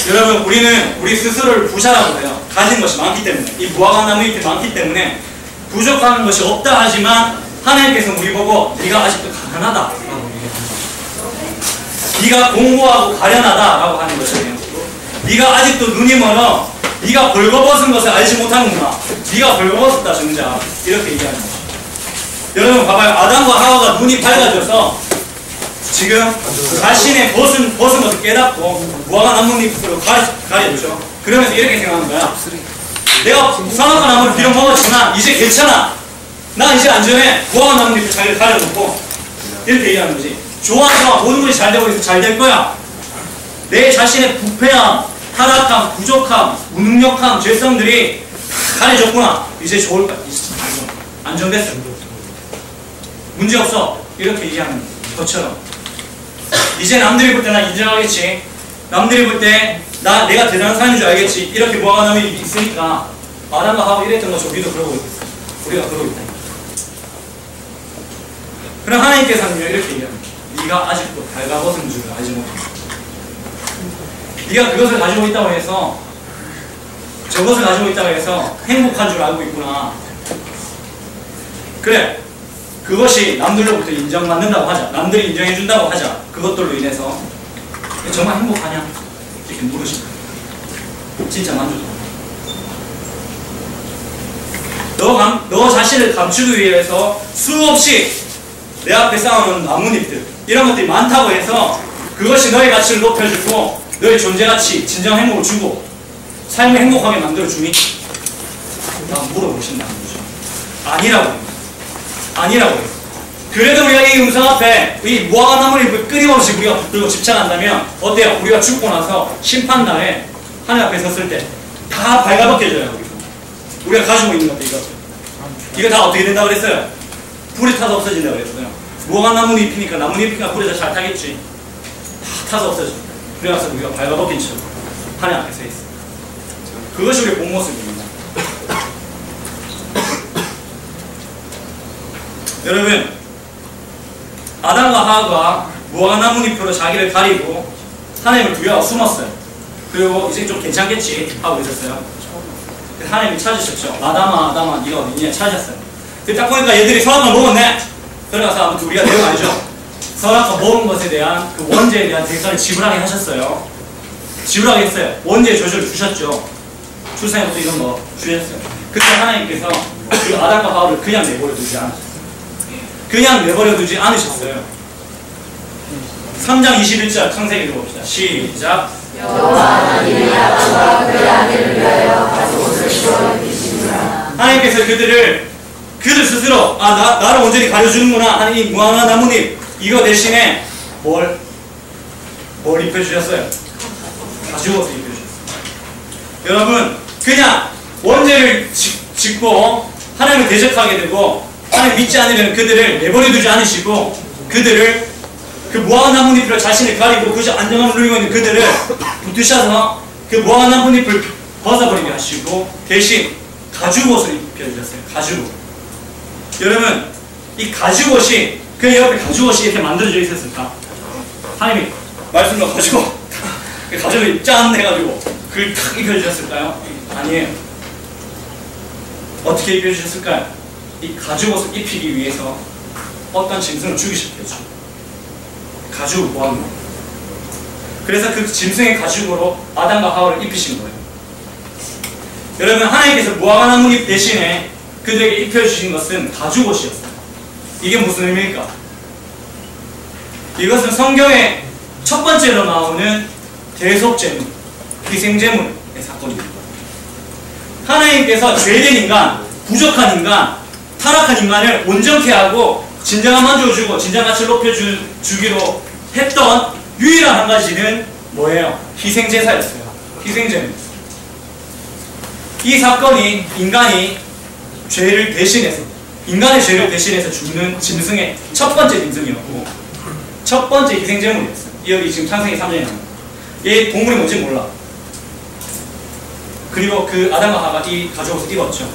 여러분, 우리는 우리 스스로를 부자라고 해요. 가진 것이 많기 때문에. 이 무화과 나무잎이 많기 때문에 부족한 것이 없다 하지만 하나님께서 우리 보고 네가 아직도 가난하다 라고 얘기합니다. 네가 공고하고 가련하다 라고 하는 것이에요. 네가 아직도 눈이 멀어. 네가 벌거벗은 것을 알지 못하는구나. 네가 벌거벗었다 정작. 이렇게 얘기하는 거죠. 여러분 봐봐요. 아담과 하와가 눈이 밝아져서 지금 자신의 벗은 것을 깨닫고 무화과 나뭇잎으로 가려주죠. 그러면서 이렇게 생각하는 거야. 내가 선악과 나무를 비록 먹었지만 이제 괜찮아. 나 이제 안전해. 무화과 나뭇잎을 잘 가려놓고 이렇게 얘기하는 거지. 좋아서 모든 것이 잘 되고 있어. 잘 될 거야. 내 자신의 부패함, 타락함, 부족함, 무능력함, 죄성들이 가려졌구나. 이제 좋을 거야. 안정됐어. 문제없어. 이렇게 얘기하는 것처럼 이제 남들이 볼 때 난 인정하겠지. 남들이 볼 때 내가 대단한 사람인 줄 알겠지. 이렇게 무화과 나무잎이 있으니까 아담과 하와 이랬던 것이 우리도 그러고 있어. 우리가 그러고 있다. 그럼 하나님께서는 이렇게 얘기합니다. 네가 아직도 발가벗은 줄을 알지 못한다. 네가 그것을 가지고 있다고 해서 저것을 가지고 있다고 해서 행복한 줄 알고 있구나. 그래. 그것이 남들로부터 인정받는다고 하자. 남들이 인정해준다고 하자. 그것들로 인해서 정말 행복하냐? 이렇게 물으십니다. 진짜 만족하냐? 너 자신을 감추기 위해서 수없이 내 앞에 쌓아놓은 나뭇잎들 이런 것들이 많다고 해서 그것이 너의 가치를 높여주고 너의 존재가치, 진정 행복을 주고 삶을 행복하게 만들어주니? 나 물어보신다는 거죠. 아니라고 해요. 아니라고 해요. 그래도 우리가 이 음성 앞에 이 무화과 나무잎을 끊임없이 우리가 붙들고 집착한다면 어때요? 우리가 죽고 나서 심판날에 하늘 앞에 섰을 때 다 발가벗겨져요. 우리가 가지고 있는 것들 이거 다 어떻게 된다고 그랬어요? 불이 타서 없어진다고 그랬어요. 무화과 나무잎이니까 나무잎이니까 불에서 잘 타겠지. 다 타서 없어져. 그래서 우리가 발가벗긴 채로 하늘 앞에 서 있어요. 그것이 우리의 본 모습입니다. 여러분, 아담과 하와가 무화과 나뭇잎으로 자기를 가리고 하나님을 두려워 숨었어요. 그리고 이제 좀 괜찮겠지 하고 있었어요. 하나님이 찾으셨죠. 아담아, 아담아, 네가 어디냐 찾으셨어요. 딱 보니까 얘들이 선악과를 먹었네. 들어가서 아무튼 우리가 내용 알죠. 선악과 먹은 것에 대한 그 원죄에 대한 대가를 지불하게 하셨어요. 지불하게 했어요. 원죄의 저주를 주셨죠. 출산부터 이런 거 주셨어요. 그때 하나님께서 그 아담과 하와를 그냥 내버려 두지 않으셨어요. 그냥 내버려 두지 않으셨어요. 3장 21절 창세기 읽어봅시다. 시작. 여호와 하나님이 아담과 그의 아내를 위하여 가죽옷을 씌워 입히시니라. 하나님께서 그들 스스로 나를 온전히 가려주는구나 하는 이 무화과 나뭇잎 이거 대신에 뭘 입혀주셨어요? 가죽옷을 입혀주셨어요. 여러분 그냥 원죄를 짓고 하나님을 대적하게 되고 하나님 믿지 않으려는 그들을 내버려두지 않으시고 그들을 그 무화과 나뭇잎으로 자신을 가리고 그저 안정감을 누리고 있는 그들을 붙으셔서 그 무화과 나뭇잎을 벗어버리게 하시고 대신 가죽옷을 입혀주셨어요. 가죽옷. 여러분 이 가죽옷이 그 옆에 가죽옷이 이렇게 만들어져 있었을까? 하나님이 말씀으로 가지고 가죽을 짠 해가지고 그걸 탁 입혀주셨을까요? 아니에요. 어떻게 입혀주셨을까요? 이 가죽옷을 입히기 위해서 어떤 짐승을 죽이셨겠죠. 가죽을 모았는 거예요. 그래서 그 짐승의 가죽으로 아담과 하와를 입히신 거예요. 여러분 하나님께서 무화과 나뭇잎 대신에 그들에게 입혀주신 것은 가죽옷이었어요. 이게 무슨 의미일까? 이것은 성경의 첫 번째로 나오는 대속제물, 희생제물의 사건입니다. 하나님께서 죄된 인간, 부족한 인간, 타락한 인간을 온전케 하고 진정한 만족을 주고 진정한 가치를 높여주기로 했던 유일한 한 가지는 뭐예요? 희생제사였어요. 희생제물. 이 사건이 인간의 죄를 대신해서 죽는 짐승의 첫 번째 짐승이었고 첫 번째 희생제물이었어요. 여기 지금 창세기 3장에 나옵니다. 얘 동물이 뭔지 몰라. 그리고 그 아담과 하와가 이 가죽옷을 입었죠.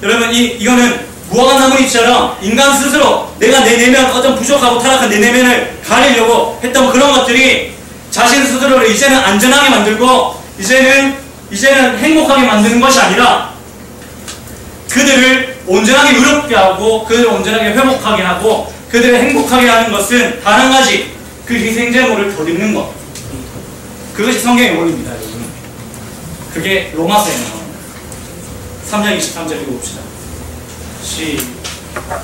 여러분 이거는 무화과 나뭇잎처럼 인간 스스로 내가 내 내면 어떤 부족하고 타락한 내 내면을 가리려고 했던 그런 것들이 자신 스스로를 이제는 안전하게 만들고 이제는 행복하게 만드는 것이 아니라 그들을 온전하게 의롭게 하고 그들을 온전하게 회복하게 하고 그들을 행복하게 하는 것은 단 한 가지 그 희생제물을 덧입는 것. 그것이 성경의 원리입니다. 여러분. 그게 로마서에 나와요. 3장 23절 읽어봅시다.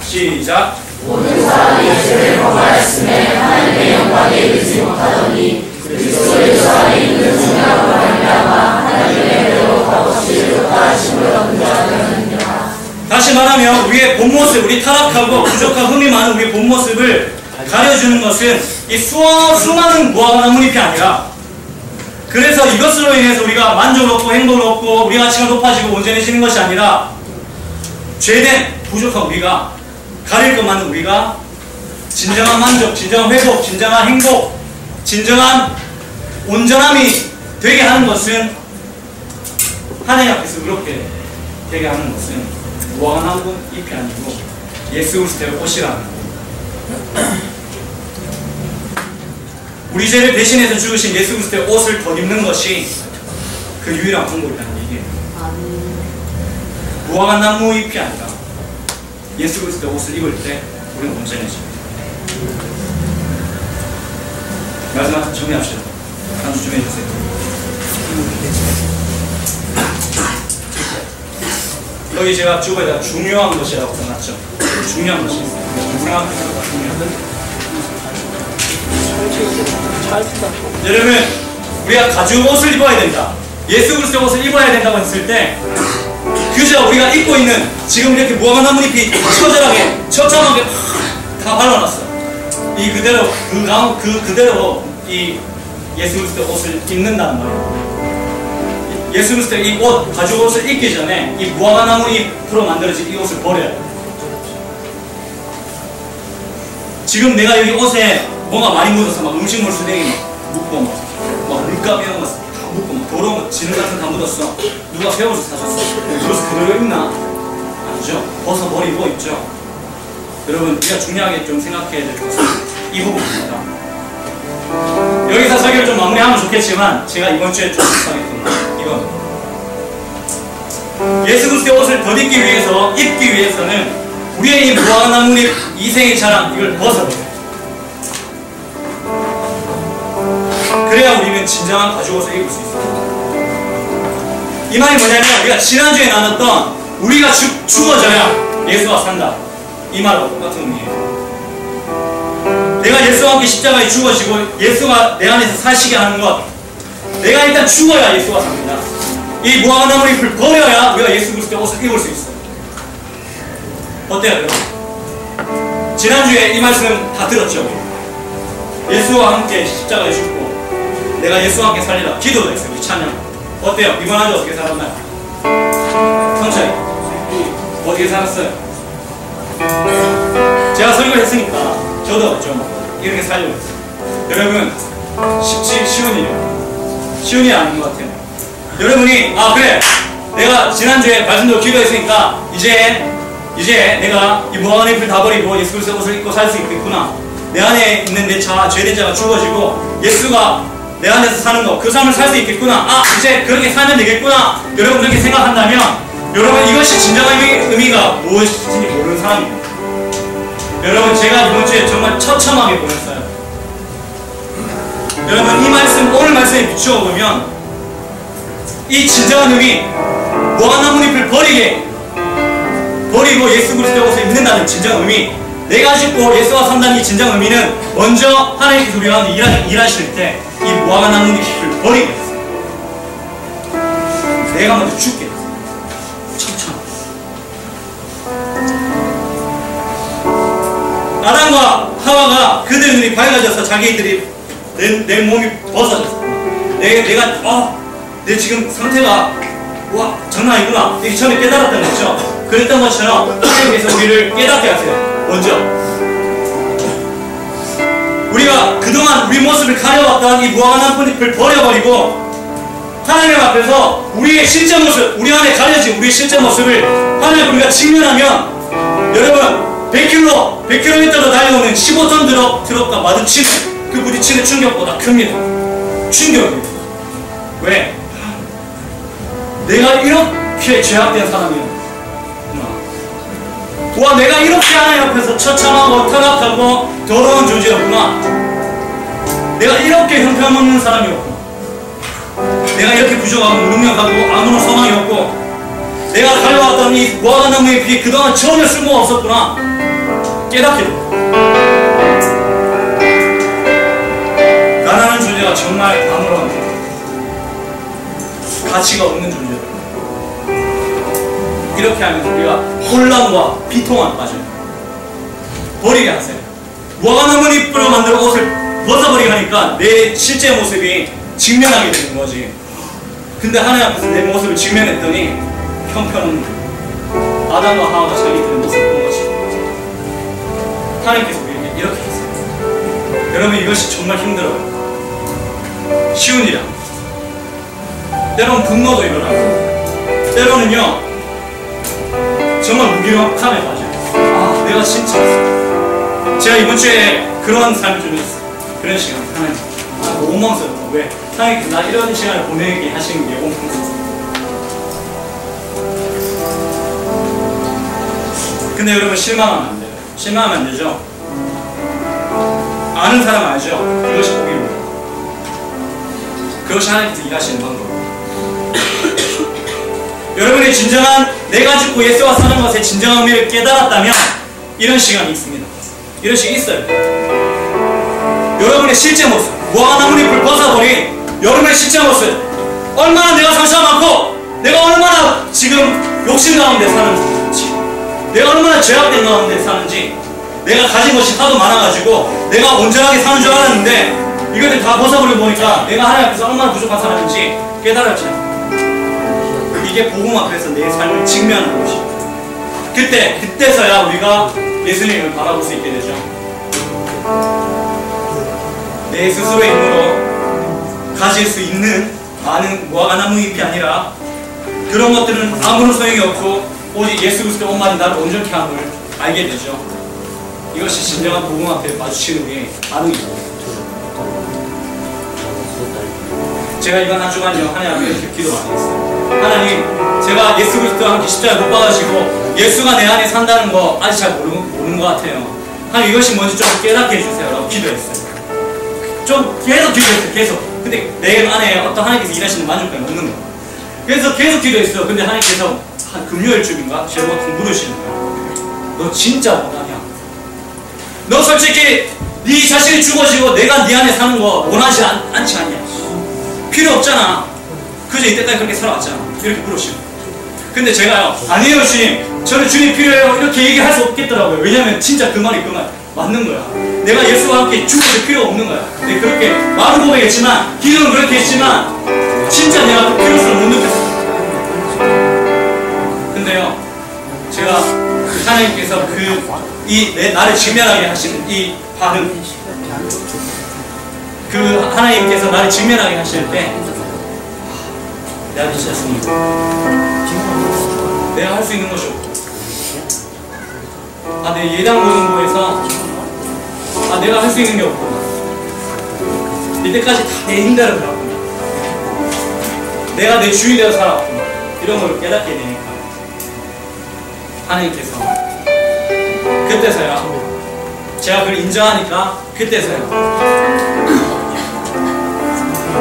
시작. 모든 사람이 죄를 범하였음에 하나님의 영광에 이르지 못하더니 그리스도의 안에 있는 성령으로 말미암아 하나님의 의로 값없이 의롭다 하심을 얻는 자가 되느니라. 다시 말하면 우리의 본 모습, 우리 타락하고 부족하고 흠이 많은 우리의 본 모습을 가려주는 것은 이 수많은 무화과 나뭇잎이 아니라 그래서 이것으로 인해서 우리가 만족을 얻고 행복을 얻고 우리 가치가 높아지고 온전해지는 것이 아니라 죄된 부족한 우리가 가릴 것만은 우리가 진정한 만족, 진정한 회복, 진정한 행복, 진정한 온전함이 되게 하는 것은 하나님 앞에서 그렇게 되게 하는 것은 무화과 나무 잎이 아니고 예수 그리스도의 옷이라는 거예요. 우리 죄를 대신해서 죽으신 예수 그리스도의 옷을 덧입는 것이 그 유일한 방법이라는 얘기예요. 무화과 나무 잎이 아니라 예수 그리스도의 옷을 입을 때 우리는 온전해집니다. 마지막 정리합시다. 간주 좀 해주세요. 여기 제가 주보에다 중요한 것이라고 써놨죠. 중요한 것이 있어요. 중요한 여러분 우리가 가죽 옷을 입어야 된다. 예수 그리스도의 옷을 입어야 된다고 했을 때 그저 우리가 입고 있는 지금 이렇게 무화과 나뭇잎이 처절하게 처참하게 다 발라놨어. 이 그대로 그대로 이 예수 그리스도 옷을 입는단 말이에요. 예수 그리스도 이 옷 가죽 옷을 입기 전에 이 무화과 나무 잎으로 만들어진 이 옷을 버려야 돼. 지금 내가 여기 옷에 뭐가 많이 묻어서 막 음식물 수댕이 막 묻고 막 물감 이런 거 다 묻고 막 더러운 거 지능 같은 거 다 묻었어. 누가 배워서 사줬어. 그래서 그대로 입나? 아니죠. 벗어버리고 입죠. 여러분, 우리가 중요하게 좀 생각해야 될 것은 이 부분입니다. 여기서 설교를 좀 마무리하면 좋겠지만 제가 이번 주에 좀 생각했던 이건 예수 그리스도의 옷을 덧입기 위해서 입기 위해서는 우리의 이 무화과 나뭇잎 이생의 자랑 이걸 벗어버려요. 그래야 우리는 진정한 가죽옷을 입을 수 있어요. 이 말이 뭐냐면 우리가 지난주에 나눴던 우리가 죽어져야 예수가 산다. 이 말하고 똑같은 의미예요. 내가 예수와 함께 십자가에 죽어지고 예수가 내 안에서 사시게 하는 것, 내가 일단 죽어야 예수가 삽니다. 이 무화과 나뭇잎을 버려야 우리가 예수 그리스도의 옷을 입을 수 있어요. 어때요 여러분? 지난주에 이 말씀 다 들었죠? 예수와 함께 십자가에 죽고 내가 예수와 함께 살리라 기도도 했어요. 이 찬양 어때요? 이번 한 주 어떻게 살았나요? 성철이 어떻게 살았어요? 제가 설교를 했으니까 저도 좀 이렇게 살려고 했어요. 여러분 쉬운 일이에요. 쉬운 일 아닌 것 같아요. 여러분이 그래 내가 지난주에 말씀대로 기도했으니까 이제 내가 이 무화과 잎을 다 버리고 예수 그리스도의 옷을 입고 살 수 있겠구나. 내 안에 있는 내 자, 죄된 자가 죽어지고 예수가 내 안에서 사는 거, 그 삶을 살 수 있겠구나. 이제 그렇게 살면 되겠구나. 여러분 그렇게 생각한다면 여러분 이것이 진정한 의미가 무엇인지 모르는 사람입니다. 여러분 제가 이번 주에 정말 처참하게 보냈어요. 여러분 이 말씀, 오늘 말씀에 비추어 보면 이 진정한 의미, 무화과 나뭇잎을 버리고 예수 그리스도의 옷을 입는다는 진정한 의미, 내가 죽고 예수와 산다는 이 진정한 의미는 먼저 하나님께서 우리 가운데 일하실 때 이 무화과 나뭇잎을 버리고 있어요. 내가 먼저 죽게 됐어요. 처참. 아담과 하와가 그들의 눈이 밝아져서 자기들이 내 몸이 벗어졌어. 내가 내 지금 상태가 와 장난 아니구나 이렇게 처음에 깨달았던 거죠. 그랬던 것처럼 하나님께서 우리를 깨닫게 하세요. 먼저 우리가 그동안 우리 모습을 가려왔던 이 무화과 나뭇잎을 버려버리고 하나님 앞에서 우리의 실제 모습, 우리 안에 가려진 우리의 실제 모습을 하나님 우리가 직면하면 여러분 100km도 달려오는 15톤 트럭과 마주치는 그 부딪히는 충격보다 큽니다. 충격이에요. 왜? 내가 이렇게 죄악된 사람이었구나. 와 내가 이렇게 하나님 앞에서 처참하고 타락하고 더러운 존재였구나. 내가 이렇게 형편없는 사람이었구나. 내가 이렇게 부족하고 무능력하고 아무런 소망이 없고 내가 달려왔던 이 무화과 나무에 비해 그동안 전혀 쓸모가 없었구나. 깨닫게 됩니다. 나라는 존재가 정말 아무런 가치가 없는 존재다. 이렇게 하면서 우리가 혼란과 비통함에 빠져요. 버리게 하세요. 무화과 나뭇잎으로 만든 옷을 벗어버리게 하니까 내 실제 모습이 직면하게 되는 거지. 근데 하나님 앞에서 내 모습을 직면했더니 형편없는 아담과 하와가 자기들의 모습을 본 것이 하나님께서 우리에게 이렇게 했어요. 여러분 이것이 정말 힘들어요. 쉬운 일이 아니에요. 때로는 분노도 일어나고 때로는요 정말 무기력함에 빠져요. 내가 진짜 제가 이번 주에 그런 삶을 좀 있어요. 그런 시간 하나님 너무 원망스럽다. 왜? 하나님 나 이런 시간을 보내게 하시는 게 원망스럽다. 근데 여러분 실망하면 안 돼요. 실망하면 안 되죠. 아는 사람 알죠? 그것이 복입니다. 그것이 하나님께서 일하시는 방법. 여러분이 진정한 내가 죽고 예수와 사는 것의 진정한 의미를 깨달았다면 이런 시간이 있습니다. 이런 시간이 있어요. 여러분의 실제 모습, 무화과 나뭇잎을 벗어버린 여러분의 실제 모습, 얼마나 내가 상처가 많고 내가 얼마나 지금 욕심 가운데 사는지, 내가 얼마나 죄악된 가운데 사는지 내가 가진 것이 하도 많아가지고 내가 온전하게 사는 줄 알았는데 이것들 다 벗어버리고 보니까 내가 하나님 앞에서 얼마나 부족한 사람인지 깨달았지. 이게 복음 앞에서 내 삶을 직면하는 것이에요. 그때서야 우리가 예수님을 바라볼 수 있게 되죠. 내 스스로의 힘으로 가질 수 있는 많은 무화과나무 잎이 아니라 그런 것들은 아무런 소용이 없고 오직 예수 그리스도의 옷만이 나를 온전케 함을 알게 되죠. 이것이 진정한 복음 앞에 마주치는 우리의 반응이죠. 제가 이번 한 주간요 하나님 앞에 이렇게 기도 많이 했어요. 하나님, 제가 예수 그리스도와 함께 십자가에 못 박아지고 예수가 내 안에 산다는 거 아직 잘 모르는 것 같아요. 하나님, 이것이 뭔지 좀 깨닫게 해주세요 라고 기도했어요. 좀 계속 기도했어요. 계속. 근데 내 안에 어떤 하나님께서 일하시는 만족감이 없는 거예요. 그래서 계속 기도했어요. 근데 하나님께서 한 금요일쯤인가 제가 물으시는 거예요. 너 진짜 원하냐? 너 솔직히 네 자신이 죽어지고 내가 네 안에 사는 거 원하지 않지 않냐? 필요 없잖아. 그저 이때까지 그렇게 살아왔잖아. 이렇게 물으시는 거예요. 근데 제가요, 아니에요 주님, 저는 주님 필요해요 이렇게 얘기할 수 없겠더라고요. 왜냐면 진짜 그 말이 맞는 거야. 내가 예수와 함께 죽어질 필요가 없는 거야. 네, 그렇게 말은 고백했지만 기도는 그렇게 했지만 진짜 내가 그 필요성을 못 느꼈어요. 근데요, 제가 하나님께서 나를 직면하게 하시는 이 반응, 그 하나님께서 나를 직면하게 하실 때 내가 괜찮습니다. 내가 할 수 있는 것이 없고 내 예당고등부에서 내가 할 수 있는 게 없구나. 이때까지 다 내 힘대로 살았구나. 내가 내 주인대로 살았구나. 이런 걸 깨닫게 되니까 하나님께서 그때서야 제가 그걸 인정하니까 그때서야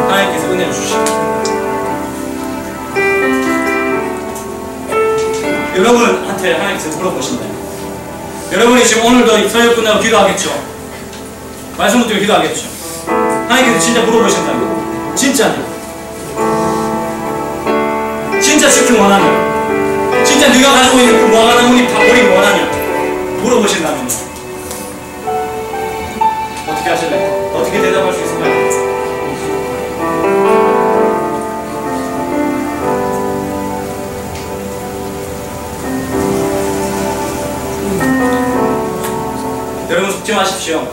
하나님께서 은혜를 주시고 여러분한테 하나님께서 물어보신다. 여러분이 지금 오늘도 설교 끝나고 기도하겠죠? 말씀 붙들고 기도하겠죠? 하나님께서 진짜 물어보신다고. 진짜냐? 진짜 죽기 원하냐? 진짜 네가 가지고 있는 그 무화과나무잎 다 버리기 원하냐? 물어보신다면 어떻게 하실래요? 어떻게 대답할 수 있을까요? 여러분 속지 마십시오.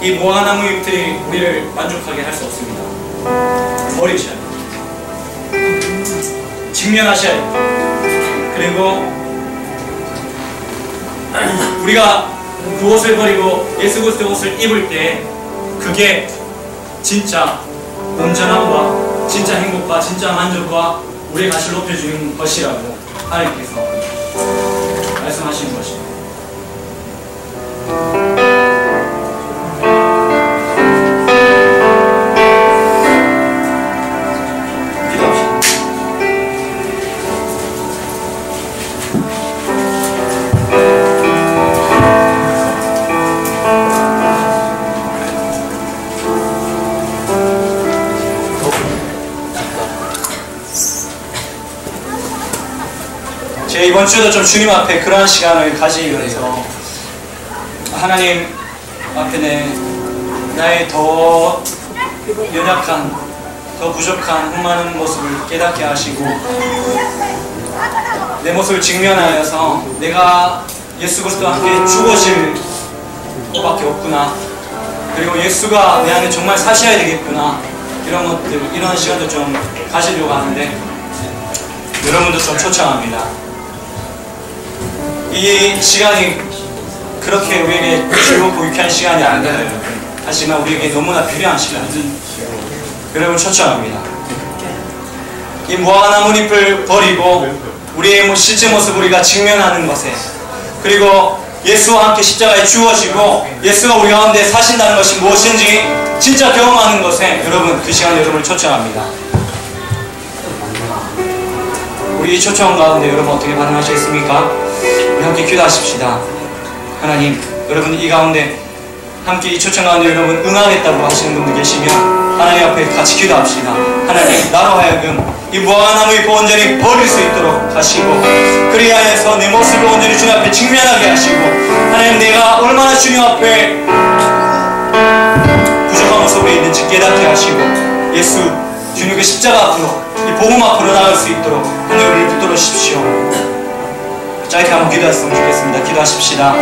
이 무화과나무 잎들이 우리를 만족하게 할 수 없습니다. 버리셔야 돼요. 직면하셔야 돼요. 그리고 우리가 그 옷을 버리고 예수 그리스도의 옷을 입을 때 그게 진짜 온전함과 진짜 행복과 진짜 만족과 우리의 가치를 높여주는 것이라고 하나님께서 말씀하시는 것입니다. 제가 이번 주도 좀 주님 앞에 그러한 시간을 가지면서 하나님 앞에 나의 더 연약한, 더 부족한 흥많은 모습을 깨닫게 하시고 내 모습을 직면하여서 내가 예수 그리스도와 함께 죽어질 것밖에 없구나, 그리고 예수가 내 안에 정말 사셔야 되겠구나, 이런 것들, 이런 시간도 좀 가지려고 하는데 여러분도 좀 초청합니다. 이 시간이 그렇게 우리에게 즐겁고 유쾌한 시간이 아니에요. 하지만 우리에게 너무나 필요한 시간이죠. 여러분 초청합니다. 이 무화과나무잎을 버리고 우리의 실제 모습 우리가 직면하는 것에, 그리고 예수와 함께 십자가에 죽어지고 예수가 우리 가운데 사신다는 것이 무엇인지 진짜 경험하는 것에 여러분 그 시간 여러분을 초청합니다. 우리 초청 가운데 여러분 어떻게 반응하시겠습니까? 우리 함께 기도하십시다. 하나님, 여러분 이 가운데 함께 이 초청 가운데 여러분 응하겠다고 하시는 분들 계시면 하나님 앞에 같이 기도합시다. 하나님, 나로 하여금 이 무화과나무의 온전히 버릴 수 있도록 하시고, 그리하여서 내 모습을 온전히 주님 앞에 직면하게 하시고, 하나님, 내가 얼마나 주님 앞에 부족한 모습에 있는지 깨닫게 하시고, 예수 주님의 십자가 앞으로 이 복음 앞으로 나갈 수 있도록 하나님 우리를 붙들어 주십시오. 짧게 한번 기도했으면 좋겠습니다. 기도하십시다.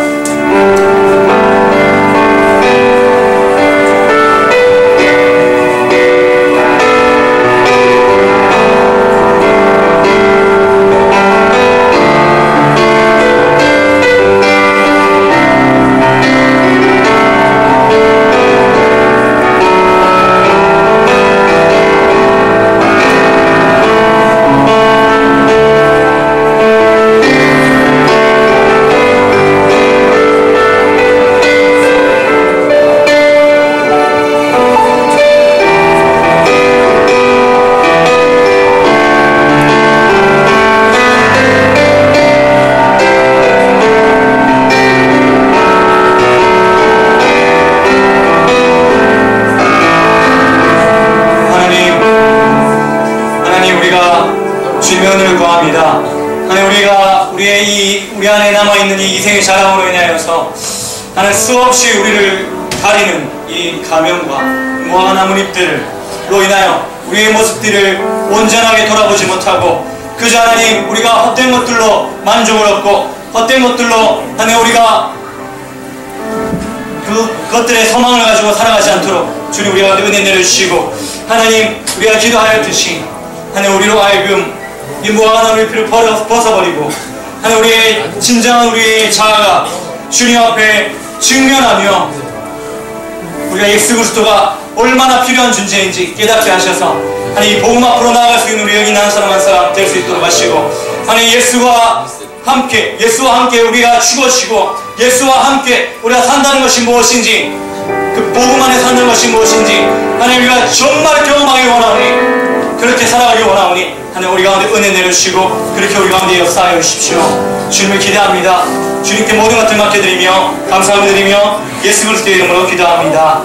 우리 안에 남아있는 이 이생의 자랑으로 인하여서 하나님 수없이 우리를 가리는 이 가면과 무화과나뭇잎들로 인하여 우리의 모습들을 온전하게 돌아보지 못하고 그저 하나님 우리가 헛된 것들로 만족을 얻고 헛된 것들로 하나님 우리가 그것들의 소망을 가지고 살아가지 않도록 주님 우리가 은혜 내려주시고 하나님 우리가 기도하였듯이 하나님 우리로 하여금 이 무화과나뭇잎을 벗어버리고 하나님 우리의 진정한 우리의 자아가 주님 앞에 직면하며 우리가 예수 그리스도가 얼마나 필요한 존재인지 깨닫게 하셔서 하나님 이 복음 앞으로 나아갈 수 있는 우리 여기 한 사람 한 사람 될 수 있도록 하시고 하나님 예수와 함께 우리가 죽어지고 예수와 함께 우리가 산다는 것이 무엇인지 그 복음 안에 사는 것이 무엇인지 하나님 우리가 정말 경험하기 원하오니 그렇게 살아가기 원하오니 하나님 우리 가운데 은혜 내려주시고 그렇게 우리 가운데 역사하여 주십시오. 주님을 기대합니다. 주님께 모든 것들 맡겨드리며 감사함을 드리며 예수 그리스도의 이름으로 기도합니다.